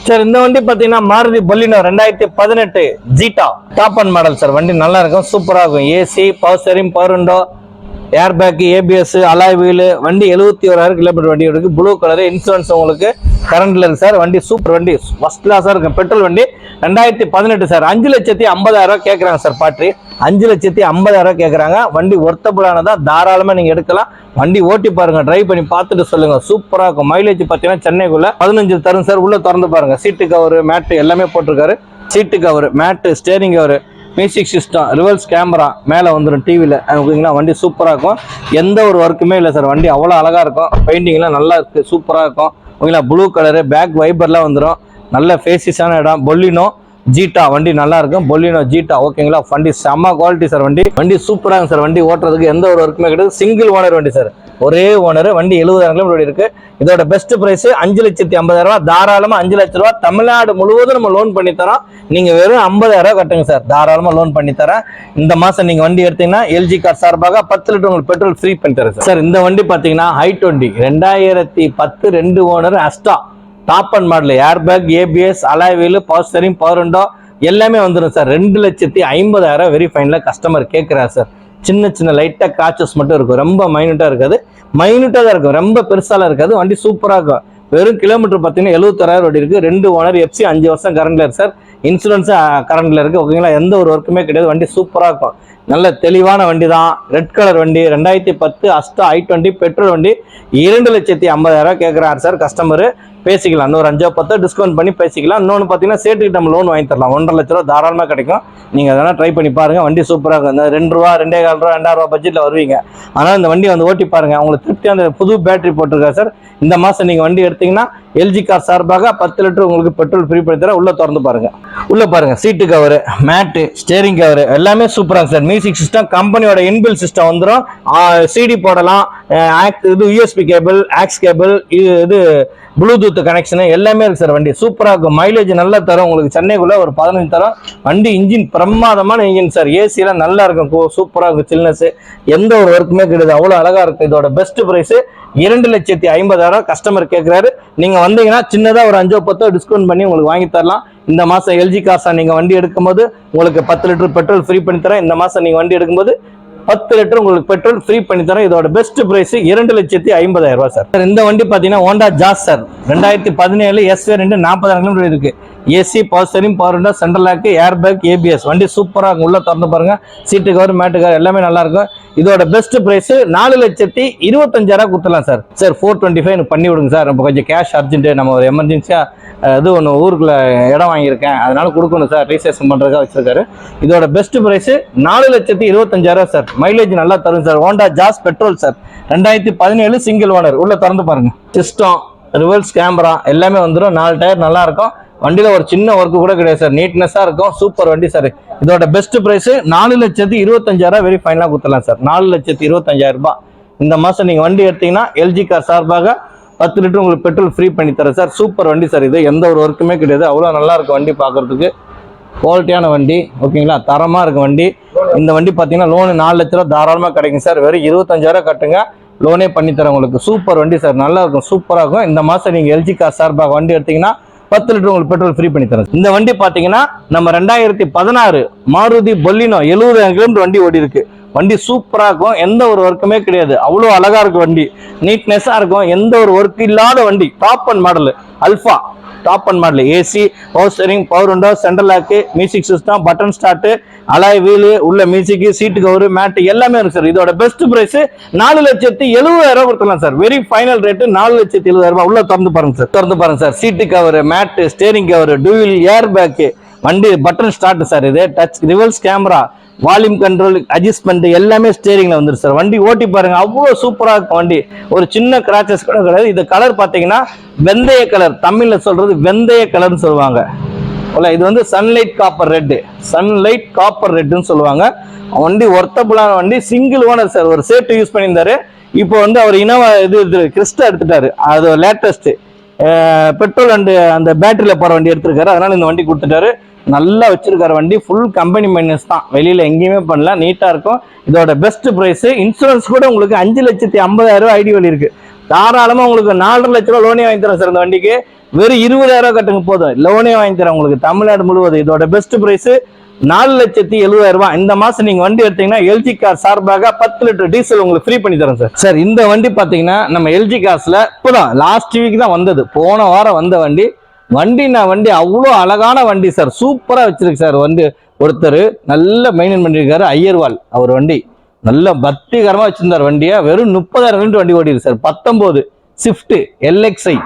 Sir இந்த வண்டி பாத்தீங்கன்னா Maruti Baleno 2018 Zeta top and model sir. வண்டி நல்லா இருக்கும், சூப்பரா இருக்கும். AC, power steering, power window, air bag, ABS, alloy wheel. வண்டி 71,000 கிலோமீட்டர் வண்டி இருக்கு. ப்ளூ கலர், இன்சூரன்ஸ் உங்களுக்கு கரண்ட்ல இருக்கு சார். வண்டி சூப்பர் வண்டி, ஃபர்ஸ்ட் கிளாஸா இருக்கும். பெட்ரோல் வண்டி 2018 சார். 5,50,000 கேட்கறாங்க சார். பாட்ரி 5,50,000 கேட்கறாங்க. வண்டி ஒர்த்தபுளானதா, தாராளமா நீங்க எடுக்கலாம். வண்டி ஓட்டி பாருங்க, டிரைவ் பண்ணி பார்த்துட்டு சொல்லுங்க. சூப்பரா இருக்கும். மைலேஜ் பாத்தீங்கன்னா சென்னைக்குள்ள 15 தரும் சார். உள்ள திறந்து பாருங்க, சீட்டு கவர், மேட்டு எல்லாமே போட்டிருக்காரு. Seat cover, mat, steering cover, music system, reverse camera மேலே வந்துடும் டிவியில். ஓகேங்களா, வண்டி சூப்பராக இருக்கும். எந்த ஒரு ஒர்க்குமே இல்லை சார். வண்டி அவ்வளோ அழகாக இருக்கும். பெயிண்டிங்லாம் நல்லா இருக்குது, சூப்பராக இருக்கும். ஓகேங்களா, ப்ளூ கலரு, பேக் வைப்பர்லாம் வந்துடும். நல்ல ஃபேசிஸான இடம். பொலினோ ஜீட்டா வண்டி நல்லா இருக்கும். பொலினோ ஜீட்டா ஓகேங்களா. வண்டி செம்ம குவாலிட்டி சார். வண்டி சூப்பராக இருக்கும் சார். வண்டி ஓட்டுறதுக்கு எந்த ஒரு ஒர்க்குமே கிடையாது. சிங்கிள் ஓனர் வண்டி சார், ஒரே ஓனர். வண்டி 70,000 கிலோமீட்டர் இருக்கு. இதோட பெஸ்ட் பிரைஸ் 5,50,000. தாராளமா 5 லட்ச ரூபா தமிழ்நாடு முழுவதும் நம்ம லோன் பண்ணி தரோம். நீங்க வெறும் 50,000 கட்டுங்க சார், தாராளமா லோன் பண்ணி தரேன். இந்த மாசம் நீங்க வண்டி எடுத்தீங்கன்னா எல்ஜி கார் சார்பாக 10 லிட்டர் உங்களுக்கு பெட்ரோல் ஃப்ரீ பண்ணி தரேன் சார். இந்த வண்டி பாத்தீங்கன்னா i20 2010 2 owner Asta top and model. Air bag, ABS, alloy wheel, power steering, power window எல்லாமே வந்துடும் சார். 2,50,000 வெரி ஃபைன்ல கஸ்டமர் கேட்கிறார் சார். சின்ன சின்ன லைட்டா கிராச்சஸ் மட்டும் இருக்கும், ரொம்ப மைனூட்டா இருக்காது. மைனூட்டா தான் இருக்கும், ரொம்ப பெருசாலாம் இருக்காது. வண்டி சூப்பரா இருக்கும். வெறும் கிலோமீட்டர் பார்த்தீங்கன்னா 70,000 ஓடி இருக்கு. 2 ஓனர், எஃப்சி 5 வருஷம் கரண்ட்ல இருக்கு சார். இன்சூரன்ஸ் கரண்ட்ல இருக்கு. ஓகேங்களா, எந்த ஒரு ஒர்க்குமே கிடையாது. வண்டி சூப்பரா இருக்கும். நல்ல தெளிவான வண்டி தான். ரெட் கலர் வண்டி 2010 அஸ்டா i20 பெட்ரோல் வண்டி. 2,50,000 கேட்கிறார் சார் கஸ்டமர். பேசிக்கலாம், இன்னொரு 5-10 டிஸ்கவுண்ட் பண்ணி பேசிக்கலாம். இன்னொன்று பார்த்தீங்கன்னா சேட்டுக்கு நம்ம லோன் வாங்கி தரலாம். 1,50,000 லட்ச ரூபா தாராளமாக கிடைக்கும். நீங்கள் அதெல்லாம் ட்ரை பண்ணி பாருங்க. வண்டி சூப்பராக இருக்கும். இந்த 2 ரூபா, 2,15 ரூபா, 2,000 ரூபா பட்ஜெட்டில் வருவீங்க. ஆனால் இந்த வண்டி வந்து ஓட்டி பாருங்க, உங்களுக்கு திருப்தியான புது பேட்டரி போட்டிருக்காரு சார். இந்த மாதம் நீங்கள் வண்டி எடுத்தீங்கன்னா எல்ஜி கார் சார்பாக 10 லிட்டர் உங்களுக்கு பெட்ரோல் ஃப்ரீ பண்ணி தர. உள்ள திறந்து பாருங்க, உள்ள பாருங்க. Seat cover, mat, steering cover எல்லாமே சூப்பராக சார். மியூசிக் சிஸ்டம் கம்பெனியோட இன்பில் சிஸ்டம் வந்துடும். சிடி போடலாம். இது யூஎஸ்பி கேபிள், ஆக்ஸ் கேபிள், இது ப்ளூடூத் கனெக்ஷன் எல்லாமே இருக்கு சார். வண்டி சூப்பராக இருக்கும். மைலேஜ் நல்லா தரும் உங்களுக்கு. சென்னைக்குள்ள ஒரு 15 தரும். வண்டி இன்ஜின் பிரமாதமான இன்ஜின் சார். ஏசியெல்லாம் நல்லா இருக்கும், சூப்பராக இருக்கும். சில்னஸ் எந்த ஒரு ஒர்க்குமே கிடையாது, அவ்வளோ அழகா இருக்கும். இதோட பெஸ்ட் பிரைஸ் 2,50,000 கஸ்டமர் கேட்கிறாரு. நீங்க வந்தீங்கன்னா சின்னதா ஒரு 5-10 டிஸ்கவுண்ட் பண்ணி உங்களுக்கு வாங்கி தரலாம். இந்த மாசம் எல்ஜி காசா நீங்க வண்டி எடுக்கும்போது உங்களுக்கு 10 லிட்டர் பெட்ரோல் ஃப்ரீ பண்ணி தரேன். இந்த மாசம் நீங்க வண்டி எடுக்கும்போது 10 லிட்டர் உங்களுக்கு பெட்ரோல் ஃப்ரீ பண்ணி தரேன். இதோட பெஸ்ட் பிரைஸ் 2,50,000 சார். இந்த வண்டி பாத்தீங்கன்னா Honda Jazz sir. 2017 SV2 40,000 kilometre இருக்கு. AC, power steering, power window, central lock, air bag, ABS. வண்டி சூப்பரா இருக்கும். உள்ள திறந்து பாருங்க, சீட்டு கவர், மேட்டு கவர் எல்லாமே நல்லா இருக்கும். இதோட பெஸ்ட் பிரைஸ் 4,25,000 கொடுத்துலாம் சார். சார் 425 பண்ணி விடுங்க சார். நம்ம கொஞ்சம் கேஷ் அர்ஜென்ட், நம்ம ஒரு எமர்ஜென்சியா இது ஒன்று ஊருக்குள்ள இடம் வாங்கியிருக்கேன், அதனால கொடுக்கணும் சார். ரிஜிஸ்ட்ரேஷன் பண்றதுக்காக வச்சிருக்காரு. இதோட பெஸ்ட் பிரைஸ் 4,25,000 சார். மைலேஜ் நல்லா தரும் sir. Honda Jazz petrol sir. 2017 single owner. உள்ள திறந்து பாருங்க, சிஸ்டம், ரிவர்ஸ் கேமரா எல்லாமே வந்துடும். 4 டயர் நல்லா இருக்கும். வண்டியில ஒரு சின்ன ஒர்க்கு கூட கிடையாது சார். நீட்னஸா இருக்கும். சூப்பர் வண்டி சார். இதோட பெஸ்ட் பிரைஸ் 4,25,000 வெரி ஃபைனலா கொடுத்துலாம் சார். 4,25,000 இந்த மாசம் நீங்க வண்டி எடுத்தீங்கன்னா எல்ஜி கார் சார்பாக 10 லிட்டர் உங்களுக்கு பெட்ரோல் ஃப்ரீ பண்ணி தரேன் சார். சூப்பர் வண்டி சார். இது எந்த ஒரு ஒர்க்குமே கிடையாது, அவ்வளோ நல்லா இருக்கும். வண்டி பார்க்கறதுக்கு குவாலிட்டியான வண்டி. ஓகேங்களா, தரமா இருக்கு வண்டி. இந்த வண்டி பார்த்தீங்கன்னா லோனு 4 லட்ச ரூபா தாராளமாக கிடைக்கும் சார். வெறும் 25,000 கட்டுங்க, லோனே பண்ணி தரேன் உங்களுக்கு. சூப்பர் வண்டி சார், நல்லா இருக்கும், சூப்பராக இருக்கும். இந்த மாதம் நீங்கள் எல்ஜி கார் சார்பாக வண்டி எடுத்தீங்கன்னா 10 லிட்டர் உங்களுக்கு பெட்ரோல் ஃப்ரீ பண்ணி தரேன். இந்த வண்டி பார்த்தீங்கன்னா நம்ம 2016 மாருதி பலினோ 70,000 கிலோமீட்டர் வண்டி ஓடி இருக்கு. வண்டி சூப்பராக இருக்கும். எந்த ஒரு ஒர்க்குமே கிடையாது, அவ்வளோ அழகா இருக்கும். வண்டி நீட்னஸாக இருக்கும். எந்த ஒரு ஒர்க் இல்லாத வண்டி. Top and model alpha top and model. AC, power steering, power window, central lock, music system, button start, alloy wheel, உள்ள மியூசிக், சீட்டு கவர், மேட் எல்லாமே இருக்கு சார். இதோட பெஸ்ட் பிரைஸ் 4,70,000 கொடுத்துலாம் சார். Very final rate 4,70,000. உள்ள திறந்து பாருங்க சார், திறந்து பாருங்க sir. Seat cover, mat, steering cover, dual, air bag, வண்டி பட்டன் ஸ்டார்ட் சார். இது touch, reverse camera, volume control, adjustment எல்லாமே ஸ்டேரிங்ல வந்துரு சார். வண்டி ஓட்டி பாருங்க, அவ்வளோ சூப்பரா இருக்கும் வண்டி. ஒரு சின்ன கிராச்சஸ் கூட கிடையாது. இது கலர் பாத்தீங்கன்னா வெந்தய கலர், தமிழ்ல சொல்றது வெந்தய கலர்னு சொல்லுவாங்க. இது வந்து sunlight copper red, sunlight copper ரெட்னு சொல்லுவாங்க. வண்டி ஒர்த்தபுளான வண்டி. Single owner sir. ஒரு சேட்டு யூஸ் பண்ணியிருந்தாரு. இப்போ வந்து அவர் இனோவா இது கிறிஸ்டா எடுத்துட்டாரு. அது லேட்டஸ்ட் பெட்ரோல் அண்ட் அந்த பேட்டரியில போற வண்டி எடுத்திருக்காரு. அதனால இந்த வண்டி கொடுத்துட்டாரு. நல்லா வச்சிருக்காரு வண்டி. ஃபுல் கம்பெனி மைனஸ் தான், வெளியில எங்கேயுமே பண்ணல. நீட்டா இருக்கும். இதோட பெஸ்ட் பிரைஸ் இன்சூரன்ஸ் கூட உங்களுக்கு 5,50,000 ஐடி வழி இருக்கு. தாராளமா உங்களுக்கு 4,00,000 லோனே வாங்கி தரேன் சார். இந்த வண்டிக்கு வெறும் 20,000 கட்டுங்க போதும், லோனே வாங்கி தரேன் உங்களுக்கு தமிழ்நாடு முழுவதும். இதோட பெஸ்ட் பிரைஸ் 4,70,000. இந்த மாசம் நீங்க வண்டி எடுத்தீங்கன்னா எல்ஜி கார் சார்பாக 10 லிட்டர் டீசல் உங்களுக்கு ஃப்ரீ பண்ணி தரேன் சார். சார் இந்த வண்டி பாத்தீங்கன்னா நம்ம எல்ஜி கார்ஸ்ல இப்பதான் லாஸ்ட் வீக் தான் வந்தது, போன வாரம் வந்த வண்டி. வண்டி அவ்வளோ அழகான வண்டி சார், சூப்பரா வச்சிருக்கு சார். வண்டி ஒருத்தர் நல்ல மெயின்டைன் பண்ணிருக்காரு, ஐயர்வால். அவர் வண்டி நல்ல பக்திகரமா வச்சிருந்தார் வண்டியை. வெறும் 30,000 வண்டி ஓடிருக்கு சார். 19 ஸ்விஃப்ட் எல்எக்ஸ்ஐ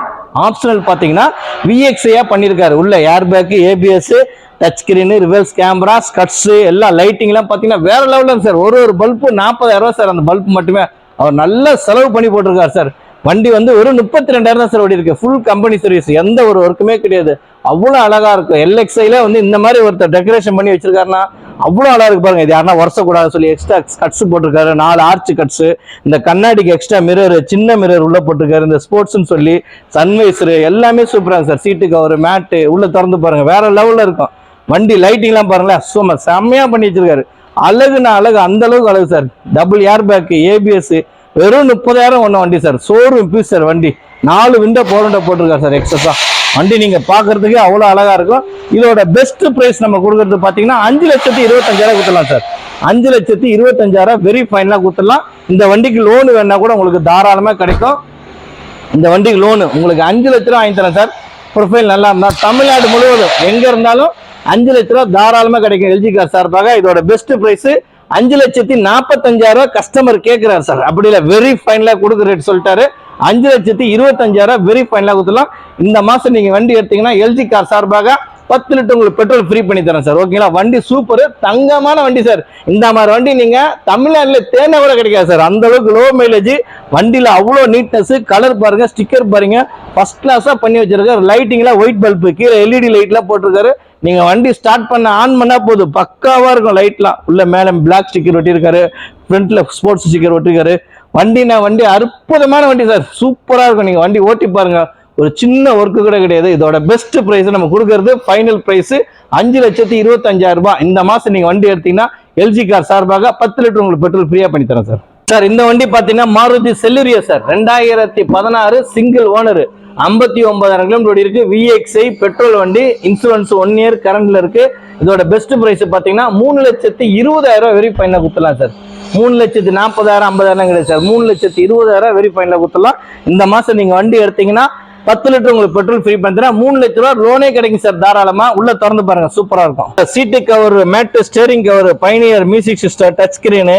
ஆப்ஷனல் பாத்தீங்கன்னா விஎக்ஸ்ஐயா பண்ணிருக்காரு. உள்ள air bag, ABS, touch screen, reverse camera, skirts, எல்லாம் லைட்டிங் எல்லாம் பாத்தீங்கன்னா வேற லெவல்ல சார். ஒரு பல்பு 40,000 சார். அந்த பல்ப் மட்டுமே அவர் நல்ல செலவு பண்ணி போட்டிருக்காரு சார். வண்டி வெறும் 32,000 தான் சார் ஓடி இருக்கு. ஃபுல் கம்பெனி சர்வீஸ், எந்த ஒரு ஒர்க்குமே கிடையாது. அவ்வளவு அழகா இருக்கும். எல்எக்ஸ்ஐல இந்த மாதிரி ஒருத்தர் டெக்கரேஷன் பண்ணி வச்சிருக்காருன்னா அவ்வளவு அழகா இருக்கு பாருங்க. இது யாருன்னா உரசக்கூடாது சொல்லி எக்ஸ்ட்ரா கட்ஸ் போட்டிருக்காரு. 4 ஆர்ச் கட்ஸ், இந்த கண்ணாடிக்கு எக்ஸ்ட்ரா மிரர், சின்ன மிரர் உள்ள போட்டிருக்காரு. இந்த ஸ்போர்ட்ஸ்னு சொல்லி சன்வைசர் எல்லாமே சூப்பரா சார். சீட்டு கவர், மேட்டு உள்ள திறந்து பாருங்க, வேற லெவல்ல இருக்கும். வண்டி லைட்டிங் எல்லாம் பாருங்களேன், சும்மா செம்மையா பண்ணி வச்சிருக்காரு. அழகுனா அழகு, அந்த அளவுக்கு அழகு sir. Double air bag, ABS, வெறும் 30,000 ஒண்ணு வண்டி சார். Showroom piece sir. வண்டி 4 விண்டோ போட்டிருக்காரு சார் எக்ஸஸா. வண்டி நீங்க பாக்குறதுக்கு அவ்வளவு அழகா இருக்கும். இதோட பெஸ்ட் பிரைஸ் நம்ம கொடுக்கறது பாத்தீங்கன்னா 5,25,000 கொடுத்துடலாம் சார். 5,25,000 வெரி ஃபைனலா கொடுத்துடலாம். இந்த வண்டிக்கு லோன் வேணா கூட உங்களுக்கு தாராளமா கிடைக்கும். இந்த வண்டிக்கு லோனு உங்களுக்கு 5 லட்ச ரூபா வாங்கி தரேன் சார். ப்ரொஃபைல் நல்லா இருந்தா தமிழ்நாடு முழுவதும் எங்க இருந்தாலும் 5 லட்ச ரூபா தாராளமா கிடைக்கும் எல்ஜி கார் சார்பாக. இதோட பெஸ்ட் பிரைஸ் 5,45,000 கஸ்டமர் கேட்கிறாரு சார். அப்படி இல்ல வெரி ஃபைனலா கொடுக்குற ரேட் சொல்லிட்டாரு. 5,25,000 வெரி ஃபைனலா கொடுத்துலாம். இந்த மாசம் நீங்க வண்டி எடுத்தீங்கன்னா எல்ஜி கார் சார்பாக 10 லிட்டர் உங்களுக்கு பெட்ரோல் ஃப்ரீ பண்ணி தரேன் சார். ஓகேங்களா? வண்டி சூப்பர், தங்கமான வண்டி சார். இந்த மாதிரி வண்டி நீங்க தமிழ்நாட்டுல தேனை கூட கிடைக்காது சார். அந்த அளவுக்கு லோ மைலேஜ். வண்டியில அவ்வளோ நீட்னஸ், கலர் பாருங்க, ஸ்டிக்கர் பாருங்க, ஃபர்ஸ்ட் கிளாஸா பண்ணி வச்சிருக்காரு. லைட்டிங்ல ஒயிட் பல்பு, கீழே எல்இடி லைட்லாம் போட்டிருக்காரு. நீங்க வண்டி ஸ்டார்ட் பண்ண ஆன் பண்ணா போதும், பக்காவா இருக்கும் லைட்லாம். உள்ள மேல பிளாக் ஸ்டிக்கர் ஒட்டியிருக்காரு, ஃப்ரண்ட்ல ஸ்போர்ட்ஸ் ஸ்டிக்கர் ஒட்டிருக்காரு. வண்டி அற்புதமான வண்டி சார், சூப்பரா இருக்கும். நீங்க வண்டி ஓட்டி பாருங்க, ஒரு சின்ன ஒர்க்கு கூட கிடையாது. இதோட பெஸ்ட் பிரைஸ் நம்ம கொடுக்கறது ஃபைனல் பிரைஸ் 5,25,000. இந்த மாசம் நீங்க வண்டி எடுத்தீங்கன்னா எல்ஜி கார் சார்பாக 10 லிட்டர் உங்களுக்கு பெட்ரோல் ஃப்ரீயா பண்ணி தரேன் சார். சார் இந்த வண்டி பாத்தீங்கன்னா Maruti Celerio sir. 2016 single owner, 59,000 kilometre இருக்கு. விஎக்ஸ்ஐ பெட்ரோல் வண்டி, இன்சூரன்ஸ் 1 இயர் கரண்ட்ல இருக்கு. இதோட பெஸ்ட் பிரைஸ் பாத்தீங்கன்னா 3,20,000 வெரி ஃபைனலா கொடுத்துலாம் சார். 3,40,000 50,000 கிடையாது சார். 3,20,000 வெரி ஃபைனலா கொடுத்துலாம். இந்த மாசம் நீங்க வண்டி எடுத்தீங்கன்னா 10 லிட்டர் உங்களுக்கு பெட்ரோல் ஃப்ரீ பண்ணி 3 லட்ச ரூபா லோனே கிடைக்கும் சார் தாராளமா. உள்ள திறந்து பாருங்க, சூப்பரா இருக்கும். Seat cover, mat, steering cover, Pioneer music system, touch screen,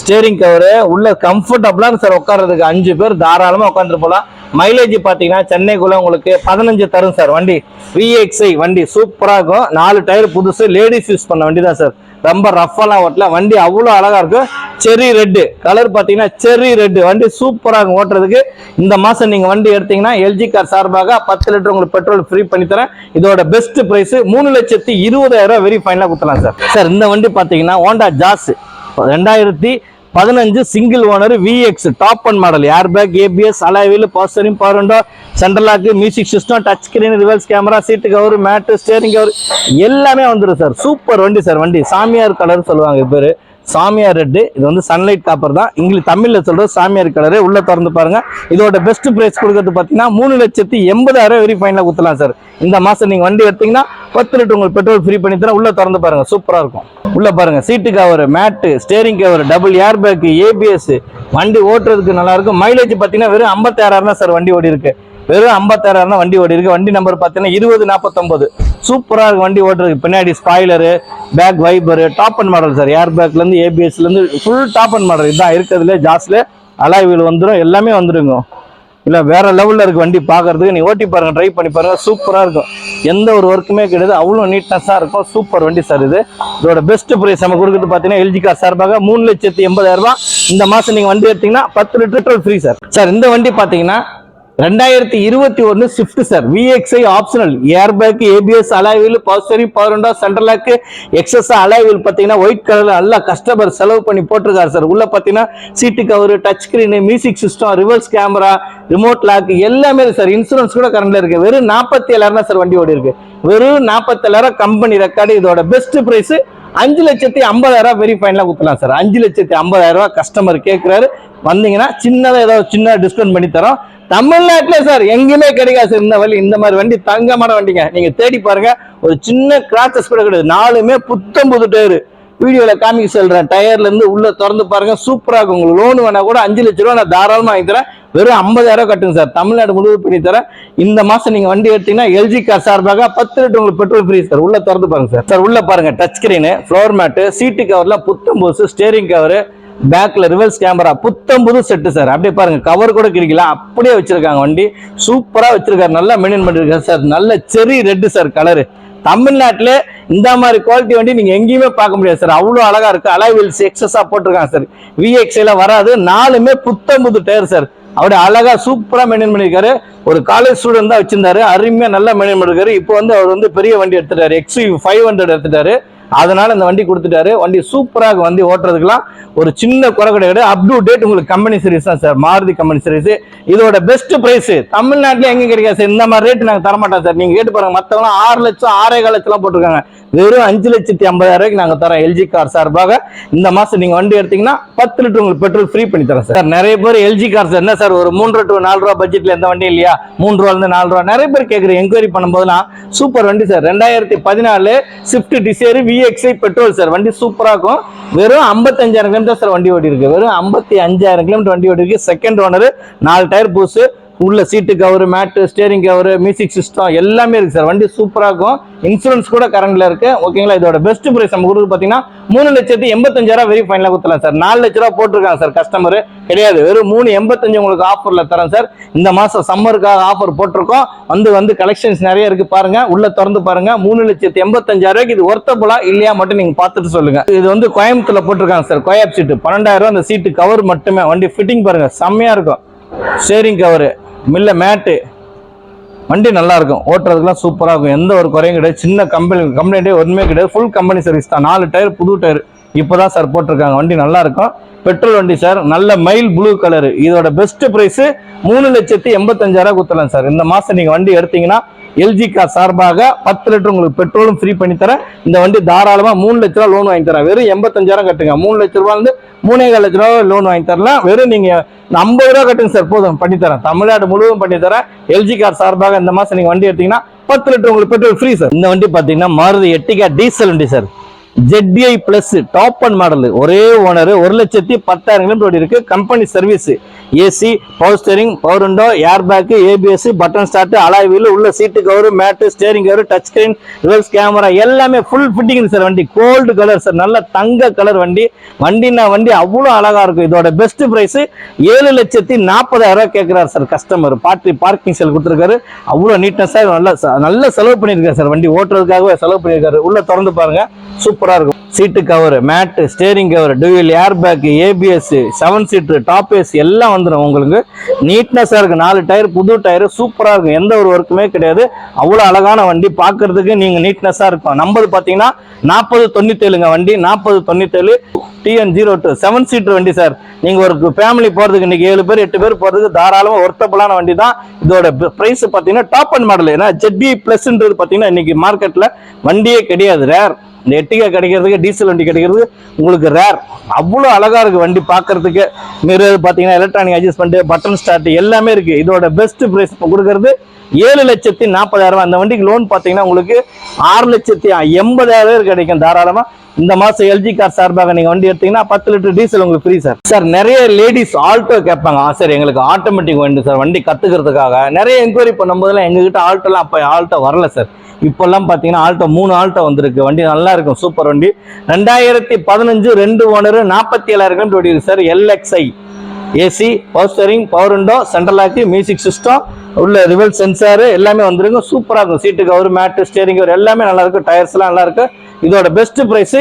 steering cover உள்ள கம்ஃபர்டபுளா சார். உட்கார்றதுக்கு 5 பேர் தாராளமா உட்காந்துட்டு போலாம். மைலேஜ் பாத்தீங்கன்னா சென்னைக்குள்ள உங்களுக்கு 15 தரும் சார். வண்டி விஎக்ஸ்ஐ வண்டி சூப்பரா இருக்கும். 4 டயர் புதுசு, லேடிஸ் யூஸ் பண்ண வண்டி தான் சார். ரொம்ப ரஃபெல்லாம் ஓட்டல. வண்டி அவ்வளவு அழகா இருக்கும். செரி ரெட் கலர் பாத்தீங்கன்னா செரி ரெட் வண்டி சூப்பரா இருக்கும் ஓட்டுறதுக்கு. இந்த மாசம் நீங்க வண்டி எடுத்தீங்கன்னா எல்ஜி கார் சார்பாக 10 லிட்டர் உங்களுக்கு பெட்ரோல் ஃப்ரீ பண்ணி தரேன். இதோட பெஸ்ட் பிரைஸ் 3,20,000 வெரி ஃபைனலா கொடுத்தலாம் சார். சார் இந்த வண்டி பாத்தீங்கன்னா Honda Jazz 2015 single owner, VX top one model, air bag, ABS, alloy wheel, power steering, power window, central lock, music system, touch screen, reverse camera, seat cover, mat, steering cover எல்லாமே வந்துடும் sir. Super வண்டி sir. வண்டி சாமியார் colour சொல்லுவாங்க பேரு, சாமியார் red. இது sunlight copper தான், இங்கிலீஷ் தமிழ்ல சொல்றது சாமியார் கலரு. உள்ள திறந்து பாருங்க. இதோட பெஸ்ட் பிரைஸ் கொடுக்கறது பாத்தீங்கன்னா 3,80,000 வெரி ஃபைனலா குத்தலாம் சார். இந்த மாசம் நீங்க வண்டி எடுத்தீங்கன்னா 10 லிட்டர் உங்களுக்கு பெட்ரோல் ஃப்ரீ பண்ணி தரேன். உள்ள திறந்து பாருங்க, சூப்பரா இருக்கும். உள்ள பாருங்க, seat cover, mat, steering cover, double air bag, ABS. வண்டி ஓட்டுறதுக்கு நல்லா இருக்கும். மைலேஜ் பாத்தீங்கன்னா வெறும் 56,000 தான் சார் வண்டி ஓடி இருக்கு. வெறும் 56,000 தான் வண்டி ஓடி இருக்கு. வண்டி நம்பர் பாத்தீங்கன்னா 2049. சூப்பரா இருக்கு வண்டி ஓட்டுறதுக்கு. பின்னாடி spoiler, back wiper, top and model sir. Air பேக்ல இருந்து ஏபிஎஸ்ல இருந்து ஃபுல் டாப் அண்ட் மாடல். இதுதான் இருக்கிறதுல ஜாஸ்ல. அலாய் வீல் வந்துடும், எல்லாமே வந்துருங்க. இல்ல வேற லெவல்ல இருக்கு வண்டி பாக்குறதுக்கு. நீ ஓட்டி பாருங்க, ட்ரை பண்ணி பாருங்க, சூப்பரா இருக்கும். எந்த ஒரு ஒர்க்குமே கிடையாது, அவ்வளவு நீட்னஸா இருக்கும். சூப்பர் வண்டி சார் இது. இதோட பெஸ்ட் பிரைஸ் நம்ம கொடுக்குறது பாத்தீங்கன்னா எல்ஜி கார் சார்பாக 3,80,000. இந்த மாசம் நீங்க வண்டி எடுத்தீங்கன்னா 10 litre petrol free sir. Sir இந்த வண்டி பாத்தீங்கன்னா 2021 Swift sir. VXI optional, air bag, ABS, alloy wheel, power steering, power window, central lock, access alloy wheel பாத்தீங்கன்னா ஒயிட் கலர்ல நல்லா கஸ்டமர் செலவு பண்ணி போட்டிருக்காரு சார். உள்ள பாத்தீங்கன்னா seat cover, touch screen, music system, reverse camera, remote lock எல்லாமே sir. Insurance கூட கரண்ட்ல இருக்கு. வெறும் 47,000 சார் வண்டி ஓடி இருக்கு. வெறும் 47,000 கம்பெனி ரெக்கார்டு. இதோட பெஸ்ட் பிரைஸ் 5,50,000 வெரி ஃபைனலா குத்தலாம் சார். 5,50,000 கஸ்டமர் கேட்கிறாரு. வந்தீங்கன்னா சின்னதா ஏதாவது சின்ன டிஸ்கவுண்ட் பண்ணி தரோம். தமிழ்நாட்டுல சார் எங்கேயுமே கிடைக்காது சார் இந்த வண்டி. இந்த மாதிரி வண்டி தங்கமான வண்டிங்க. நீங்க தேடி பாருங்க, ஒரு சின்ன கிராச்சஸ் கூட கிடையாது. நாலுமே புத்தம் புது டயரு. வீடியோல காமிக்க சொல்றேன். டயர்ல இருந்து உள்ள திறந்து பாருங்க, சூப்பரா இருக்கும். உங்களுக்கு லோன் வேணா கூட 5 லட்ச ரூபா நான் தாராளமா வாங்கி தரேன். வெறும் 50,000 கட்டுங்க சார். தமிழ்நாடு முழுவதும் பண்ணி தரேன். இந்த மாசம் நீங்க வண்டி எடுத்தீங்கன்னா எல்ஜி கார் சார்பாக 10 லிட்டர் உங்களுக்கு பெட்ரோல் ஃப்ரீ சார். உள்ள திறந்து பாருங்க சார். சார் உள்ள பாருங்க, டச் ஸ்கிரீனு, ஃப்ளோர் மேட்டு, சீட்டு கவர்லாம் புத்தம் புதுசு, ஸ்டேரிங் கவர், பேக்ல ரிவர்ஸ் கேமரா, புத்தம் புது செட்டு சார். அப்படியே பாருங்க, கவர் கூட கிடைக்கல, அப்படியே வச்சிருக்காங்க. வண்டி சூப்பரா வச்சிருக்காரு, நல்லா மெயின்டைன் பண்ணிருக்காரு சார். நல்ல செரி ரெட் சார் கலரு. தமிழ்நாட்டிலே இந்த மாதிரி குவாலிட்டி வண்டி நீங்க எங்கேயுமே பார்க்க முடியாது சார். அவ்வளவு அழகா இருக்கு. அலாய் வீல்ஸ் எக்ஸஸா போட்டிருக்காங்க சார். விஎக்ஸ்ல வராது. நாலுமே புத்தம் புது டயர் சார். அப்படியே அழகா சூப்பரா மெயின்டைன் பண்ணிருக்காரு. ஒரு காலேஜ் ஸ்டூடெண்ட் தான் வச்சிருந்தாரு, அருமையா நல்லா மெயின்டைன் பண்ணிருக்காரு. இப்போ வந்து அவர் வந்து பெரிய வண்டி எடுத்துட்டாரு, XUV 500 எடுத்துட்டாரு. அதனால இந்த வண்டி கொடுத்துட்டாரு. வண்டி சூப்பராக வண்டி ஓட்டுறதுக்குலாம் ஒரு சின்ன குறை கிடையாது. அப் டு டேட் உங்களுக்கு கம்பெனி சர்வீஸ் தான் சார். Maruti company service. இதோட பெஸ்ட் பிரைஸ் தமிழ்நாட்டில் எங்க கிடைக்காது சார். இந்த மாதிரி ரேட் நாங்க தரமாட்டோம் சார். நீங்க கேட்டு பாருங்க, மத்தவங்க 6 லட்சம் 6.25 லட்சம் போட்டிருக்காங்க. வெறும் 5,50,000 நாங்க தரோம் எல்ஜி கார் சார்பாக. இந்த மாசம் நீங்க வண்டி எடுத்தீங்கன்னா 10 லிட்டர் உங்களுக்கு பெட்ரோல் ஃப்ரீ பண்ணி தரேன் சார். நிறைய பேர் எல்ஜி கார் சார் என்ன சார் ஒரு 3 to 4 ரூபா பட்ஜெட்ல எந்த வண்டி இல்லையா, 3 ரூபாயிலிருந்து 4 ரூபா நிறைய பேர் கேட்குறேன். என்கொயரி பண்ணும்போதுலாம் சூப்பர் வண்டி sir. 2014 Swift desire VXI petrol sir. வண்டி சூப்பரா இருக்கும். வெறும் 55,000 கிலோமீட்டர் சார் வண்டி ஓடி இருக்கு. வெறும் 55,000 கிலோமீட்டர் வண்டி ஓடி இருக்கு. செகண்ட் ஓனர், 4 டயர் புதுசு, உள்ள seat cover, mat, steering cover, music system எல்லாமே இருக்கு சார். வண்டி சூப்பரா இருக்கும். இன்சூரன்ஸ் கூட கரண்ட்ல இருக்கு. ஓகேங்களா. இதோட பெஸ்ட் பிரைஸ் நம்ம கொடுத்து பாத்தீங்கன்னா 3,85,000 வெரி ஃபைனலா கொடுத்தலாம் சார். 4 லட்ச ரூபா போட்டிருக்காங்க சார். கஸ்டமர் கிடையாது, வெறும் 3,85,000 உங்களுக்கு ஆஃபர்ல தரேன் சார். இந்த மாசம் சம்மருக்காக ஆஃபர் போட்டிருக்கோம். வந்து கலெக்ஷன்ஸ் நிறைய இருக்கு பாருங்க. உள்ள திறந்து பாருங்க. 3,85,000 இது ஒர்த்தபுளா இல்லையா மட்டும் நீங்க பார்த்துட்டு சொல்லுங்க. இது வந்து கோயம்புத்தூர்ல போட்டிருக்காங்க சார். கோயாப் சீட்டு 12,000 அந்த சீட்டு கவர் மட்டுமே. வண்டி ஃபிட்டிங் பாருங்க, செம்மையா இருக்கும். ஸ்டேரிங் கவர், மில்ல மேட்டு, வண்டி நல்லா இருக்கும். ஓட்டுறதுக்குலாம் சூப்பராக இருக்கும். எந்த ஒரு குறையும் கிடையாது. சின்ன கம்ப்ளைண்டே ஒன்றுமே கிடையாது. ஃபுல் கம்பெனி சர்வீஸ் தான். 4 டயர் புது டயர் இப்போதான் சார் போட்டிருக்காங்க. வண்டி நல்லா இருக்கும். பெட்ரோல் வண்டி சார். நல்ல மைல் ப்ளூ கலர். இதோட பெஸ்ட் பிரைஸ் 3,85,000 கொடுத்துலாம் சார். இந்த மாசம் நீங்க வண்டி எடுத்தீங்கன்னா எல்ஜி கார் சார்பாக 10 லிட்டர் உங்களுக்கு பெட்ரோலும் ஃப்ரீ பண்ணி தரேன். இந்த வண்டி தாராளமா 3 லட்ச ரூபா லோன் வாங்கி தரேன். வெறும் 85,000 கட்டுங்க. 3 லட்ச ரூபாய் இருந்து 3,4 லட்ச ரூபா லோன் வாங்கி தரலாம். வெறும் நீங்க 50 ரூபா கட்டுங்க சார், போதும் பண்ணி தரேன். தமிழ்நாடு முழுவதும் பண்ணி தரேன். எல்ஜி கார் சார்பாக இந்த மாசம் நீங்க வண்டி எடுத்தீங்கன்னா 10 லிட்டர் உங்களுக்கு பெட்ரோல் ஃப்ரீ சார். இந்த வண்டி பாத்தீங்கன்னா மாருதி எர்டிகா டீசல் வண்டி sir. ZDI plus top and model. ஒரே ஓனர், 1,10,000 கிலோமீட்டர் இருக்கு. Company service. AC, power steering, power window, air bag, ABS, button start, alloy wheel, உள்ள seat cover, mat, steering cover, touch screen, reverse camera எல்லாமே full fitting sir. வண்டி gold colour sir. நல்ல தங்க colour வண்டி. வண்டி அவ்வளவு அழகா இருக்கும். இதோட பெஸ்ட் பிரைஸ் 7,40,000 கேட்கிறார் சார் கஸ்டமர். பார்க்கிங் செல் கொடுத்துருக்காரு. அவ்வளவு நீட்னஸா நல்ல செலவு பண்ணிருக்காரு சார். வண்டி ஓட்டுறதுக்காகவே செலவு பண்ணிருக்காரு. உள்ள திறந்து பாருங்க, சூப்பரா இருக்கும். Seat cover, mat, steering cover, dual air bag, ABS, 7 seater, top AC எல்லாம் வந்துடும். உங்களுக்கு நீட்னஸா இருக்கு. 4 டயர் புது டயர் சூப்பரா இருக்கும். எந்த ஒரு ஒர்க்குமே கிடையாது. அவ்வளவு அழகான வண்டி. பாக்குறதுக்கு நீங்க நீட்னஸா இருக்கும். நம்பர் பாத்தீங்கன்னா 4097 வண்டி. 4097 TN02 7 சீட்டர் வண்டி சார். நீங்க ஒரு ஃபேமிலி போறதுக்கு இன்னைக்கு 7 பேர் 8 பேர் போறதுக்கு தாராளமா ஒர்த்தபுளான வண்டி தான். இதோட பிரைஸ் பாத்தீங்கன்னா டாப் அண்ட் மாடல். ஏன்னா ZDI பிளஸ்ன்றது பாத்தீங்கன்னா இன்னைக்கு மார்க்கெட்ல வண்டியே கிடையாது, ரேர். இந்த எர்டிகா கிடைக்கிறதுக்கு, டீசல் வண்டி கிடைக்கிறது உங்களுக்கு ரேர். அவ்வளோ அழகா இருக்கு வண்டி பார்க்கறதுக்கு. மிரர் பார்த்தீங்கன்னா எலக்ட்ரானிக் அட்ஜஸ்ட்மெண்ட், பட்டன் ஸ்டார்ட் எல்லாமே இருக்கு. இதோட பெஸ்ட் பிரைஸ் இப்போ கொடுக்கறது 7,40,000. அந்த வண்டிக்கு லோன் பார்த்தீங்கன்னா உங்களுக்கு 6,80,000 கிடைக்கும் தாராளமா. இந்த மாசம் எல்ஜி கார் சார்பாக நீங்க வண்டி எடுத்தீங்கன்னா 10 லிட்டர் டீசல் உங்களுக்கு ஃப்ரீ சார். சார் நிறைய லேடிஸ் ஆல்டோ கேட்பாங்க. சார் எங்களுக்கு ஆட்டோமேட்டிக் வண்டி சார், வண்டி கத்துக்கிறதுக்காக நிறைய என்கொயரி பண்ணும்போதெல்லாம் எங்ககிட்ட ஆல்டோலாம் அப்போ ஆல்டோ வரல சார். இப்பெல்லாம் பாத்தீங்கன்னா ஆல்டோ 3 ஆல்டோ வந்திருக்கு. வண்டி நல்லா இருக்கும், சூப்பர் வண்டி. 2015 2 ஓனர், 47,000 கிலோமீட்டர் ஓடி இருக்கு sir. LXI AC, power steering, power window, central lock, music system, உள்ள ரிவர்ஸ் சென்சார் எல்லாமே வந்துருங்க. சூப்பரா இருக்கும். Seat cover, mat, steering cover எல்லாமே நல்லா இருக்கும். டயர்ஸ் எல்லாம் நல்லா இருக்கு. இதோட பெஸ்ட் பிரைஸ்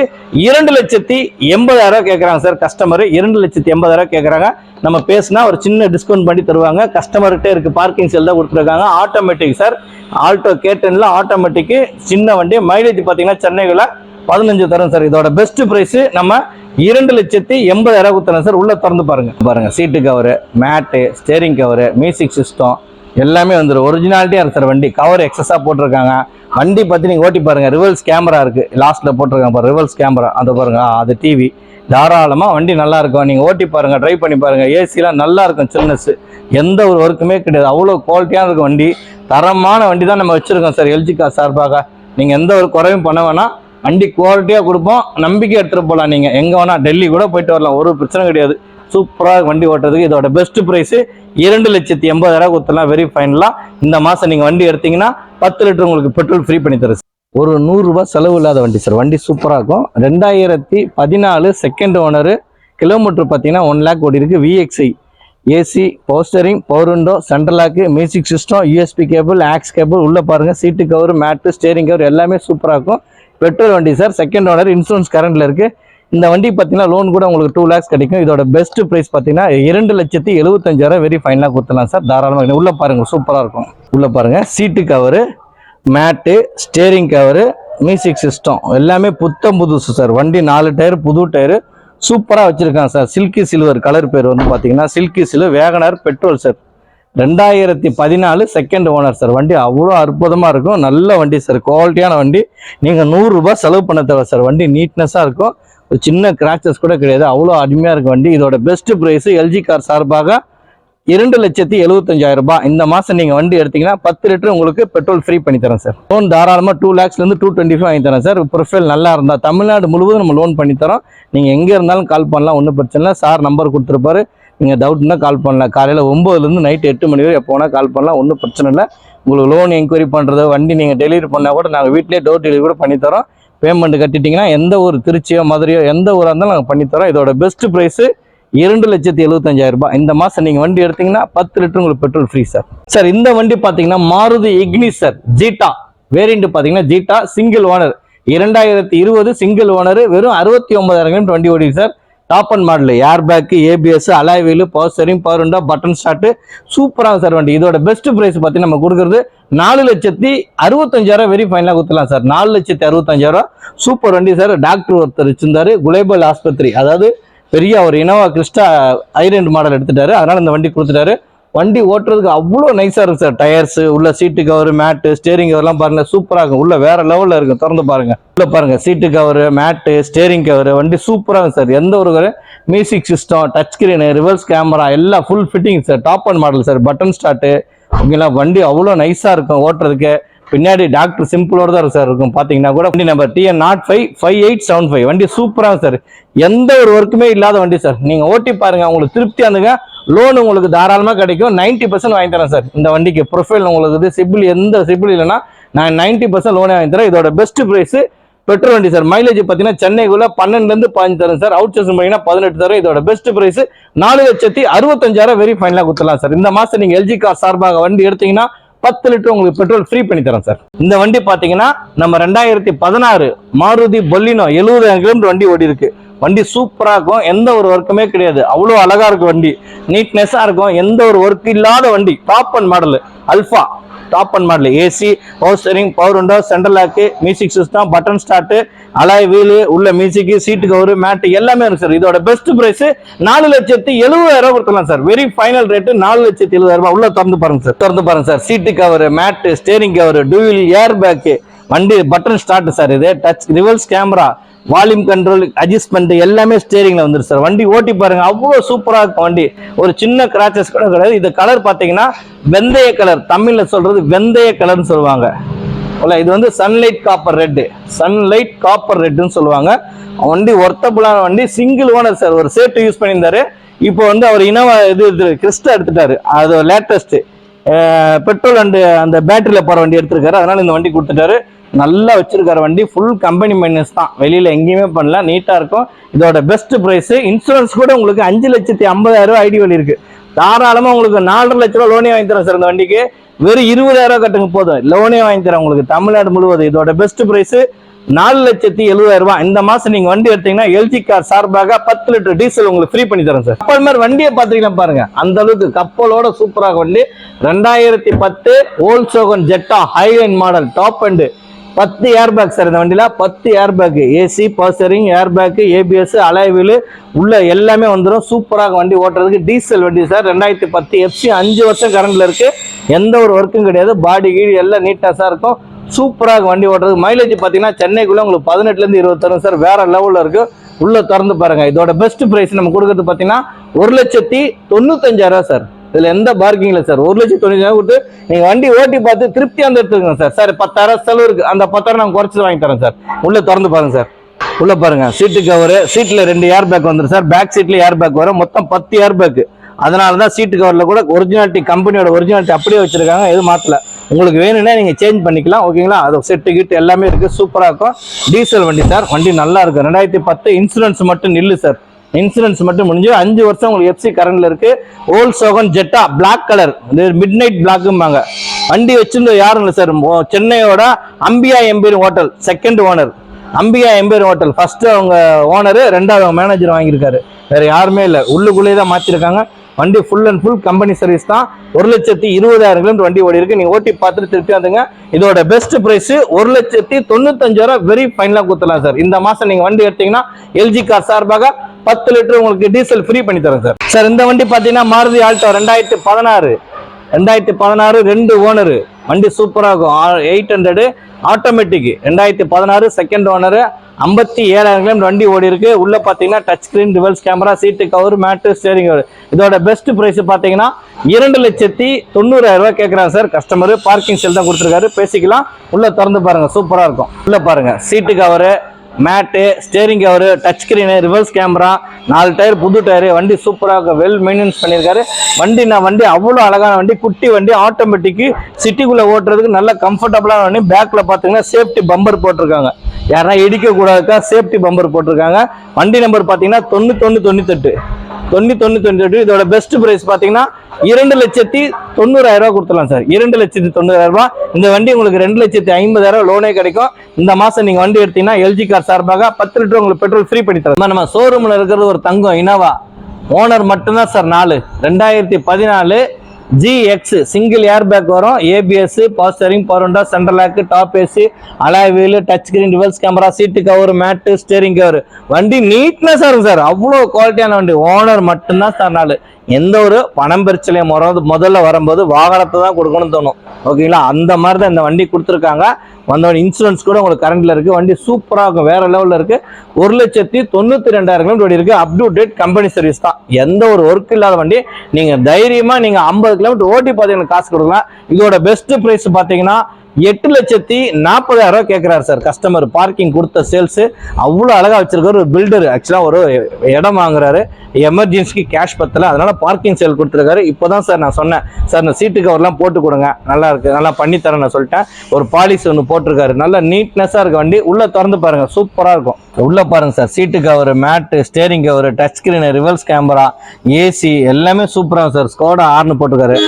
2,80,000 கேட்கறாங்க சார் கஸ்டமர். 2,80,000 கேட்கறாங்க. நம்ம பேசினா ஒரு சின்ன டிஸ்கவுண்ட் பண்ணி தருவாங்க. கஸ்டமர்கிட்ட இருக்கு. பார்க்கிங் செல் தான் கொடுத்துருக்காங்க. Automatic sir. ஆல்டோ K10ல ஆட்டோமேட்டிக் சின்ன வண்டி. மைலேஜ் பாத்தீங்கன்னா சென்னைக்குள்ள 15 தரும் சார். இதோட பெஸ்ட் பிரைஸ் நம்ம 2,80,000 கொடுத்துறோம் சார். உள்ள திறந்து பாருங்க. Seat cover, mat, steering cover, music system எல்லாமே வந்துடும். ஒரிஜினாலிட்டியா இருக்கு சார். வண்டி கவர் எக்ஸஸா போட்டிருக்காங்க. வண்டி பற்றி நீங்கள் ஓட்டி பாருங்கள். ரிவர்ஸ் கேமரா இருக்குது, லாஸ்ட்டில் போட்டிருக்காங்க பாருங்க ரிவர்ஸ் கேமரா, அதை பாருங்க. அது டிவி தாராளமாக வண்டி நல்லா இருக்கும். நீங்கள் ஓட்டி பாருங்கள், ட்ரை பண்ணி பாருங்கள். ஏசிலாம் நல்லா இருக்கும், சில்னஸ், எந்த ஒரு ஒர்க்குமே கிடையாது. அவ்வளோ குவாலிட்டியான இருக்கும் வண்டி. தரமான வண்டி தான் நம்ம வச்சுருக்கோம் சார் எல்ஜி கார் சார்பாக. நீங்கள் எந்த ஒரு குறையும் பண்ண வேணாம், வண்டி குவாலிட்டியாக கொடுப்போம். நம்பிக்கை எடுத்துகிட்டு போகலாம். நீங்கள் எங்கே வேணால் டெல்லி கூட போயிட்டு வரலாம், ஒரு பிரச்சனை கிடையாது. சூப்பராக வண்டி ஓட்டுறதுக்கு இதோட பெஸ்ட் ப்ரைஸு 2,80,000 கொடுத்துலாம். வெரி ஃபைனலாக இந்த மாதம் நீங்கள் வண்டி எடுத்தீங்கன்னா 10 லிட்டர் உங்களுக்கு பெட்ரோல் ஃப்ரீ பண்ணி தரும். ஒரு 100 ரூபாய் செலவு இல்லாத வண்டி சார். வண்டி சூப்பராக இருக்கும். 2014 செகண்ட் ஓனரு. கிலோமீட்டர் பார்த்தீங்கன்னா 1 லேக் ஓடி இருக்குது. VXI AC, power steering, power window, central lock, music system, USB cable, aux cable, உள்ளே பாருங்கள் seat cover, mat, steering cover எல்லாமே சூப்பராக இருக்கும். பெட்ரோல் வண்டி சார், செகண்ட் ஓனர், இன்சூரன்ஸ் கரண்டில் இருக்குது. இந்த வண்டி பார்த்தீங்கன்னா லோன் கூட உங்களுக்கு 2 lakhs கிடைக்கும். இதோட பெஸ்ட் ப்ரைஸ் பார்த்தீங்கன்னா 2,75,000 வெரி ஃபைனலாக கொடுத்துலாம் சார். தாராளமாக உள்ளே பாருங்கள், சூப்பராக இருக்கும். உள்ளே பாருங்கள் சீட்டு கவரு, மேட்டு, ஸ்டேரிங் கவரு, மியூசிக் சிஸ்டம் எல்லாமே புத்தம் புதுசு சார். வண்டி 4 டயர், புது டயரு, சூப்பராக வச்சுருக்காங்க சார். சில்கி சில்வர் கலர் பேர் வந்து பார்த்தீங்கன்னா silky silver. Wagon R petrol sir. 2014 second owner sir. வண்டி அவ்வளோ அற்புதமாக இருக்கும். நல்ல வண்டி சார், குவாலிட்டியான வண்டி. நீங்கள் 100 ரூபாய் செலவு பண்ண தேவை சார். வண்டி நீட்னஸாக இருக்கும், ஒரு சின்ன கிராச்சஸ் கூட கிடையாது. அவ்வளோ அருமையாக இருக்கும் வண்டி. இதோட பெஸ்ட் ப்ரைஸு எல்ஜி கார் சார்பாக 2,75,000 இந்த மாதம் நீங்கள் வண்டி எடுத்தீங்கன்னா 10 லிட்டர் உங்களுக்கு பெட்ரோல் ஃப்ரீ பண்ணி தரேன் சார். லோன் தாராளமாக 2 lakhsலேருந்து 225 வாங்கி தரேன் சார். ப்ரொஃபைல் நல்லா இருந்தால் தமிழ்நாடு முழுவதும் நம்ம லோன் பண்ணி தரோம். நீங்கள் எங்கே இருந்தாலும் கால் பண்ணலாம், ஒன்றும் பிரச்சனை இல்லை. சார் நம்பர் கொடுத்துருப்பாரு, நீங்கள் டவுட்னா கால் பண்ணலாம். காலையில் 9லேருந்து நைட்டு 8 மணி வரை எப்போ வேணால் கால் பண்ணலாம், ஒன்றும் பிரச்சனை இல்லை. உங்களுக்கு லோன் என்கொயரி பண்ணுறது, வண்டி நீங்கள் டெலிவரி பண்ணால் கூட நாங்கள் வீட்டிலே டோர் டெலிவரி கூட பண்ணித்தரோம். பேமெண்ட் கட்டிட்டிங்கன்னா எந்த ஒரு திருச்சியோ மதுரையோ எந்த ஊராக இருந்தாலும் நாங்கள் பண்ணித்தரோம். இதோட பெஸ்ட் ப்ரைஸு 2,75,000 இந்த மாதம் நீங்கள் வண்டி எடுத்தீங்கன்னா 10 லிட்டர் உங்களுக்கு பெட்ரோல் ஃப்ரீ சார். சார் இந்த வண்டி பார்த்தீங்கன்னா Maruti Ignis sir. Zeta variant பார்த்தீங்கன்னா Zeta single owner. 2020 single owner. வெறும் 69,000 வண்டி ஓடி sir. Top and model, air bag, ABS, alloy wheel, power steering, power window, button start, சூப்பராக சார் வண்டி. இதோட பெஸ்ட் ப்ரைஸ் பார்த்தீங்கன்னா நம்ம கொடுக்குறது 4,65,000 வெரி ஃபைனலாக கொடுத்துலாம் சார். 4,65,000 சூப்பர் வண்டி சார். டாக்டர் ஒருத்தர் வச்சிருந்தாரு, குளோபல் ஆஸ்பத்திரி, அதாவது பெரிய ஒரு இனோவா கிறிஸ்டா ஐரண்ட் மாடல் எடுத்துட்டாரு, அதனால இந்த வண்டி கொடுத்துட்டாரு. வண்டி ஓட்டுறதுக்கு அவ்வளோ நைஸாக இருக்கும் சார். டயர்ஸ், உள்ள சீட்டு கவர், மேட்டு, ஸ்டேரிங் கவர்லாம் பாருங்க, சூப்பராக இருக்கும். உள்ள வேற லெவலில் இருக்கும், திறந்து பாருங்க. உள்ள பாருங்க seat cover, mat, steering cover, வண்டி சூப்பராக இருக்கும் சார். எந்த ஒரு music system, touch screen, reverse camera எல்லாம் full fitting sir. Top and model sir. Button start, ஓகேங்களா. வண்டி அவ்வளோ நைஸாக இருக்கும் ஓட்டுறதுக்கு. பின்னாடி டாக்டர் சிம்பிளோட தான் சார் இருக்கும். பார்த்தீங்கன்னா கூட வண்டி நம்பர் TN055875 வண்டி சூப்பராக சார். எந்த ஒரு ஒர்க்குமே இல்லாத வண்டி சார். நீங்கள் ஓட்டி பாருங்க, உங்களுக்கு திருப்தியாக இருந்துங்க. லோன் உங்களுக்கு தாராளமாக கிடைக்கும். 90% வாங்கி தரேன் சார் இந்த வண்டிக்கு. ப்ரொஃபைல் உங்களுக்கு சிபில், எந்த சிபில் இல்லைன்னா நான் 90% லோனே வாங்கி தரேன். இதோட பெஸ்ட் ப்ரைஸு பெட்ரோல் வண்டி சார். மைலேஜ் பார்த்தீங்கன்னா சென்னைக்குள்ள 12லேருந்து 15 தரும் சார். அவுட் சோர்ஸ் பண்ணீங்கன்னா 18 தரும். இதோட பெஸ்ட் ப்ரைஸ் 4,65,000 வெரி ஃபைனலாக கொடுத்துலாம் சார். இந்த மாதம் நீங்கள் எல்ஜி கார் சார்பாக வண்டி எடுத்தீங்கன்னா 10 லிட்டர் உங்களுக்கு பெட்ரோல் ஃப்ரீ பண்ணி தரேன் சார். இந்த வண்டி பார்த்தீங்கன்னா நம்ம 2016 மாருதி பொலினோ 70,000 கிலோமீட்டர் வண்டி ஓடி இருக்கு. வண்டி சூப்பராக இருக்கும், எந்த ஒரு ஒர்க்குமே கிடையாது. அவ்வளோ அழகா இருக்கும் வண்டி, நீட்னஸாக இருக்கும், எந்த ஒரு ஒர்க் இல்லாத வண்டி. Top and model alpha, top and model, AC, power steering, power window, central lock, music system, button start, alloy wheel, உள்ள மியூசிக், சீட்டு கவர், மேட்டு எல்லாமே இருக்கு சார். இதோட பெஸ்ட் பிரைஸ் 4,70,000 கொடுத்துலாம் சார். Very final rate 4,70,000. உள்ள திறந்து பாருங்க சார், திறந்து பாருங்க sir. Seat cover, mat, steering cover, dual air bag, வண்டி பட்டன் ஸ்டார்ட் சார். இது touch reverse camera, volume control, adjustment எல்லாமே ஸ்டேரிங்ல வந்துரு சார். வண்டி ஓட்டி பாருங்க, அவ்வளோ சூப்பரா இருக்கும் வண்டி. ஒரு சின்ன கிராச்சஸ் கூட கிடையாது. இது கலர் பாத்தீங்கன்னா வெந்தய கலர், தமிழ்ல சொல்றது வெந்தய கலர்னு சொல்லுவாங்க. இது வந்து sunlight copper red, sunlight copper ரெட்னு சொல்லுவாங்க. வண்டி ஒர்த்தபுளான வண்டி, சிங்கிள் ஓனர் சார். ஒரு சேட்டு யூஸ் பண்ணியிருந்தாரு. இப்போ வந்து அவர் இனோவா இது கிறிஸ்டா எடுத்துட்டாரு. அது லேட்டஸ்ட் பெட்ரோல் அண்ட் அந்த பேட்டரியில போற வண்டி எடுத்திருக்காரு. அதனால இந்த வண்டி கொடுத்துட்டாரு. நல்லா வச்சிருக்காரு வண்டி. ஃபுல் கம்பெனி மைனஸ் தான், வெளியில எங்கேயுமே பண்ணல, நீட்டா இருக்கும். இதோட பெஸ்ட் பிரைஸ் இன்சூரன்ஸ் கூட உங்களுக்கு 5,50,000 ஐடி வழி இருக்கு. தாராளமா உங்களுக்கு 4,50,000 ரூபாய் லோனே வாங்கி தரேன் சார். இந்த வண்டிக்கு வெறும் 20,000 கட்டுங்க போதும், லோனே வாங்கி தரேன் உங்களுக்கு தமிழ்நாடு முழுவதும். இதோட பெஸ்ட் பிரைஸ் 4,70,000. இந்த மாசம் நீங்க வண்டி எடுத்தீங்கன்னா எல்ஜி கார் சார்பாக 10 லிட்டர் டீசல் உங்களுக்கு ஃப்ரீ பண்ணி தரேன் சார். அப்போ மாதிரி வண்டியை பாத்தீங்கன்னா பாருங்க, அந்த அளவுக்கு கப்பலோட சூப்பராக வண்டி. 2010 Volkswagen Jetta Highline model, top end 10 air bag sir. இந்த வண்டியில 10 air bag, AC, power steering, air bag, ABS, alloy wheel உள்ள எல்லாமே வந்துடும். சூப்பராக வண்டி ஓட்டுறதுக்கு. டீசல் வண்டி சார். 2010 FC, 5 வருஷம் கரண்ட்ல இருக்கு. எந்த ஒரு ஒர்க்கும் கிடையாது. பாடி கீழ் எல்லாம் நீட்டாஸா இருக்கும். சூப்பராக வண்டி ஓட்டுறது. மைலேஜ் பார்த்தீங்கன்னா சென்னைக்குள்ள உங்களுக்கு 18லேருந்து 20 தரும் சார். வேற லெவலில் இருக்கு. உள்ள திறந்து பாருங்க. இதோட பெஸ்ட் பிரைஸ் நம்ம கொடுக்கறது பார்த்தீங்கன்னா 1,95,000 சார். இதுல எந்த பார்க்கிங் இல்லை சார். 1,95,000 கொடுத்து நீங்க வண்டி ஓட்டி பார்த்து திருப்தியா வந்து எடுத்துக்கோங்க சார். சார் 10,000 செலவு இருக்கு, அந்த 10,000 நான் குறைச்சி வாங்கி தரேன் சார். உள்ள திறந்து பாருங்க சார். உள்ள பாருங்க, சீட்டு கவர், சீட்ல 2 ஏர் பேக் வந்துடும் சார். பேக் சீட்ல ஏர் பேக் வரும், மொத்தம் 10 ஏர் பேக். அதனாலதான் சீட்டு கவர்ல கூட ஒரிஜினாலிட்டி, கம்பெனியோட ஒரிஜினாலிட்டி அப்படியே வச்சிருக்காங்க, எதுவும் மாத்தல. உங்களுக்கு வேணும்னா நீங்க சேஞ்ச் பண்ணிக்கலாம், ஓகேங்களா. அது செட்டு கிட்டு எல்லாமே இருக்கு, சூப்பரா இருக்கும். டீசல் வண்டி சார். வண்டி நல்லா இருக்கும். 2010 இன்சூரன்ஸ் மட்டும் நில்லு சார். இன்சூரன்ஸ் மட்டும் முடிஞ்சு 5 வருஷம் உங்களுக்கு எஃப்சி கரண்ட்ல இருக்கு. Volkswagen Jetta black colour, midnight பிளாக்கும்பாங்க. வண்டி வச்சிருந்தது யாரும் இல்லை சார், சென்னையோட அம்பியா எம்பீர் ஹோட்டல் செகண்ட் ஓனர். அம்பியா எம்பீர் ஹோட்டல் ஃபர்ஸ்ட் அவங்க ஓனர், 2வது அவங்க மேனேஜர் வாங்கியிருக்காரு. வேற யாருமே இல்லை, உள்ளுக்குள்ளேயே தான் மாத்திருக்காங்க. வண்டி full and full company service தான். 1,20,000 கிலோமீட்டர் வண்டி ஓடி இருக்கு. நீங்க ஓட்டி பார்த்துட்டு திருப்பி வந்துங்க. இதோட பெஸ்ட் பிரைஸ் 1,95,000 வெரி ஃபைனலா கொடுத்துலாம் சார். இந்த மாசம் நீங்க வண்டி எடுத்தீங்கன்னா எல்ஜி கார் சார்பாக 10 லிட்டர் உங்களுக்கு டீசல் ஃப்ரீ பண்ணி தரேன் சார். சார் இந்த வண்டி பாத்தீங்கன்னா மாருதி ஆல்டோ 2016 2 ஓனர். வண்டி சூப்பரா இருக்கும். 800 ஆட்டோமேட்டிக் 2016 செகண்ட் ஓனர். 57,000 கிலோமீட்டர் வண்டி ஓடி இருக்கு. உள்ள பாத்தீங்கன்னா touch screen, reverse camera, seat cover, mat, steering cover. இதோட பெஸ்ட் பிரைஸ் பாத்தீங்கன்னா 2,90,000 கேட்கறாங்க சார் கஸ்டமர். பார்க்கிங் செல் தான் கொடுத்துருக்காரு, பேசிக்கலாம். உள்ள திறந்து பாருங்க, சூப்பரா இருக்கும். உள்ள பாருங்க, seat cover, mat, steering cover, touch screen, reverse camera, 4 tyre புது டயர். வண்டி சூப்பராக வெல் மெயின்டெனன்ஸ் பண்ணியிருக்காரு. வண்டி அவ்வளோ அழகான வண்டி, குட்டி வண்டி, ஆட்டோமேட்டிக், சிட்டிக்குள்ள ஓட்டுறதுக்கு நல்ல கம்ஃபர்டபுளான வண்டி. பேக்ல பாத்தீங்கன்னா சேஃப்டி பம்பர் போட்டிருக்காங்க, யாரா இடிக்க கூடாதுக்கா சேஃப்டி பம்பர் போட்டிருக்காங்க. வண்டி நம்பர் பாத்தீங்கன்னா 9198. இதோட பெஸ்ட் பிரைஸ் பாத்தீங்கன்னா 2,90,000 கொடுத்துலாம் சார். 2,90,000. இந்த வண்டி உங்களுக்கு 2,50,000 லோனே கிடைக்கும். இந்த மாசம் நீங்க வண்டி எடுத்தீங்கன்னா எல்ஜி கார் சார்பாக 10 லிட்டர் உங்களுக்கு பெட்ரோல் ஃப்ரீ பண்ணி தரோம். நம்ம ஷோரூம்ல இருக்கிறது ஒரு தங்கம் இனோவா ஓனர் மட்டும்தான் சார். 2014 GX சிங்கிள் ஏர் பேக் வரும், ABS, power steering, power window, central lock, top AC, alloy wheel, touch screen, reverse camera, seat cover, mat, steering cover. வண்டி நீட்னஸா இருக்கும் சார். அவ்வளோ குவாலிட்டியான வண்டி. ஓனர் மட்டும்தான் சார். எந்த ஒரு பணம் பிரச்சனையும் முதல்ல வரும்போது வாகனத்தை தான் கொடுக்கணும்னு தோணும், ஓகேங்களா. அந்த மாதிரி தான் இந்த வண்டி கொடுத்துருக்காங்க. வந்தவன் இன்சூரன்ஸ் கூட உங்களுக்கு கரண்ட்ல இருக்கு. வண்டி சூப்பரா இருக்கும், வேற லெவல்ல இருக்கு. 1,92,000 கிலோமீட்டர் இருக்கு. Up to date company service தான். எந்த ஒரு ஒர்க் இல்லாத வண்டி. நீங்க தைரியமா நீங்க 50 கிலோமீட்டர் ஓட்டி பாத்தீங்கன்னா காசு கொடுக்கலாம். இதோட பெஸ்ட் பிரைஸ் பாத்தீங்கன்னா 8,40,000 கேட்கிறாரு சார் கஸ்டமர். பார்க்கிங் கொடுத்த சேல்ஸ் அவ்வளோ அழகா வச்சிருக்காரு. ஒரு பில்டர் ஆக்சுவலா ஒரு இடம் வாங்குறாரு, எமர்ஜென்சிக்கு கேஷ் பத்தல, அதனால பார்க்கிங் சேல் கொடுத்துருக்காரு. இப்போதான் சார் நான் சொன்னேன், சார் இந்த சீட்டு கவர்லாம் போட்டு கொடுங்க, நல்லா இருக்கு, நல்லா பண்ணி தரேன் நான் சொல்லிட்டேன். ஒரு பாலிசி ஒன்று போட்டிருக்காரு, நல்லா நீட்னஸா இருக்கு வண்டி. உள்ள திறந்து பாருங்க, சூப்பரா இருக்கும். உள்ள பாருங்க sir, seat cover, mat, steering cover, touch screen, reverse camera, AC எல்லாமே சூப்பரா சார். ஸ்கோடா ஆர்னு போட்டுருக்காரு.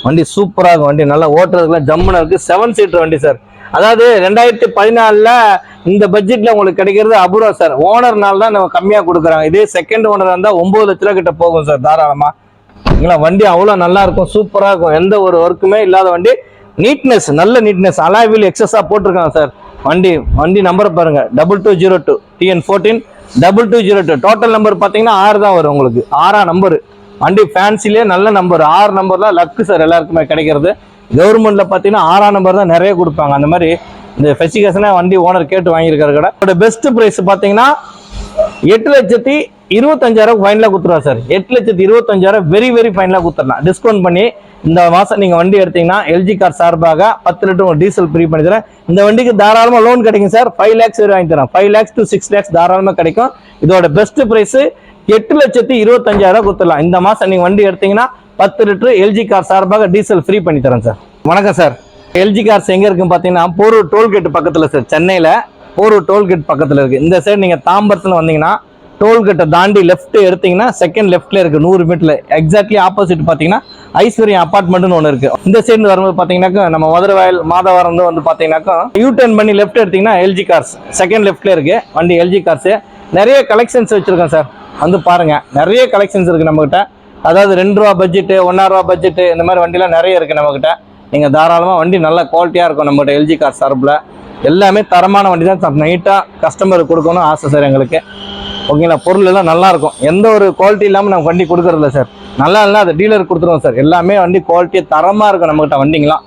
வண்டி சூப்பரா இருக்கும். வண்டி நல்லா ஓட்டுறதுக்குலாம் ஜம்முன்னு இருக்கு. 7 சீட்டர் வண்டி சார். அதாவது 2014 இந்த பட்ஜெட்ல உங்களுக்கு கிடைக்கிறது அபூர்வம் சார். ஓனர்னால தான் நம்ம கம்மியா கொடுக்குறாங்க. இதே செகண்ட் ஓனர் இருந்தா 9 லட்ச ரூபா கிட்ட போகும் சார் தாராளமா. வண்டி அவ்வளவு நல்லா இருக்கும், சூப்பரா இருக்கும். எந்த ஒரு ஒர்க்குமே இல்லாத வண்டி. நீட்னஸ், நல்ல நீட்னஸ். அலாய் வீல் எக்ஸஸா போட்டிருக்காங்க சார். வண்டி நம்பர் பாருங்க, 2202 TN14 2202. டோட்டல் நம்பர் பாத்தீங்கன்னா 6 தான் வரும் உங்களுக்கு. 6ஆம் நம்பர். வண்டி ஃபேன்சிலே நல்ல நம்பர். 6 நம்பர் தான் லக்கு சார் எல்லாருக்குமே கிடைக்கிறது. கவர்மெண்ட்ல பாத்தீங்கன்னா 6ஆம் நம்பர் தான் நிறைய கொடுப்பாங்க. அந்த மாதிரி இந்த ஸ்பெசிஃபிகேஷனை வண்டி ஓனர் கேட்டு வாங்கியிருக்காரு கடை. இதோட பெஸ்ட் பிரைஸ் பாத்தீங்கன்னா 8,25,000 ஃபைனலா கொடுத்துருவா சார். 8,25,000 வெரி வெரி ஃபைனலா கொடுத்துடலாம். டிஸ்கவுண்ட் பண்ணி இந்த மாசம் நீங்க வண்டி எடுத்தீங்கன்னா எல்ஜி கார் சார்பாக 10 லிட்டர் டீசல் ஃப்ரீ பண்ணி தரேன். இந்த வண்டிக்கு தாராளமா லோன் கிடைக்கும் சார். 5 lakhs வரை வாங்கி தரேன். 5 lakhs to 6 lakhs தாராளமா கிடைக்கும். இதோட பெஸ்ட் பிரைஸ் 8,25,000 கொடுத்துடலாம். இந்த மாசம் நீங்க வண்டி எடுத்தீங்கன்னா 10 லிட்டர் எல்ஜி கார் சார்பாக டீசல் ஃப்ரீ பண்ணி தரேன் சார். வணக்கம் சார். எல்ஜி கார்ஸ் எங்க இருக்கு பாத்தீங்கன்னா போரூர் டோல்கேட் பக்கத்துல சார். சென்னையில போரூர் டோல்கேட் பக்கத்துல இருக்கு. இந்த சைடு நீங்க தாம்பரத்துல வந்தீங்கன்னா டோல்கேட்டை தாண்டி லெஃப்ட் எடுத்தீங்கன்னா செகண்ட் லெஃப்ட்ல இருக்கு 100 மீட்டர்ல. எக்ஸாக்ட்லி ஆப்போசிட் பாத்தீங்கன்னா ஐஸ்வர்யா அபார்ட்மெண்ட்னு ஒன்று இருக்கு. இந்த சைடு வரும்போது பாத்தீங்கன்னாக்கா நம்ம மதுரவாயல் மாதவரம் வந்து பாத்தீங்கன்னாக்கா யூ டர்ன் பண்ணி லெஃப்ட் எடுத்தீங்கன்னா எல்ஜி கார்ஸ் செகண்ட் லெஃப்ட்ல இருக்கு வண்டி. எல்ஜி கார்ஸ் நிறைய கலெக்ஷன்ஸ் வச்சிருக்கோம் சார், வந்து பாருங்க. நிறைய கலெக்ஷன்ஸ் இருக்கு நம்ம கிட்ட. அதாவது 2 ரூபா பட்ஜெட், 1.5 ரூபா பட்ஜெட், இந்த மாதிரி வண்டிலாம் நிறைய இருக்கு நம்ம கிட்ட. நீங்க தாராளமா வண்டி நல்ல குவாலிட்டியா இருக்கும் நம்ம கிட்ட. எல்ஜி கார் சார்பில் எல்லாமே தரமான வண்டி தான். நைட்டா கஸ்டமருக்கு கொடுக்கணும் ஆசை சார் எங்களுக்கு, ஓகேங்களா. பொருள் எல்லாம் நல்லா இருக்கும். எந்த ஒரு குவாலிட்டி இல்லாமல் நம்ம வண்டி கொடுக்கறதில்ல சார். நல்லா இல்லைனா அதை டீலர் கொடுத்துருவோம் சார். எல்லாமே வண்டி குவாலிட்டி தரமா இருக்கும் நம்ம கிட்ட வண்டிங்களாம்.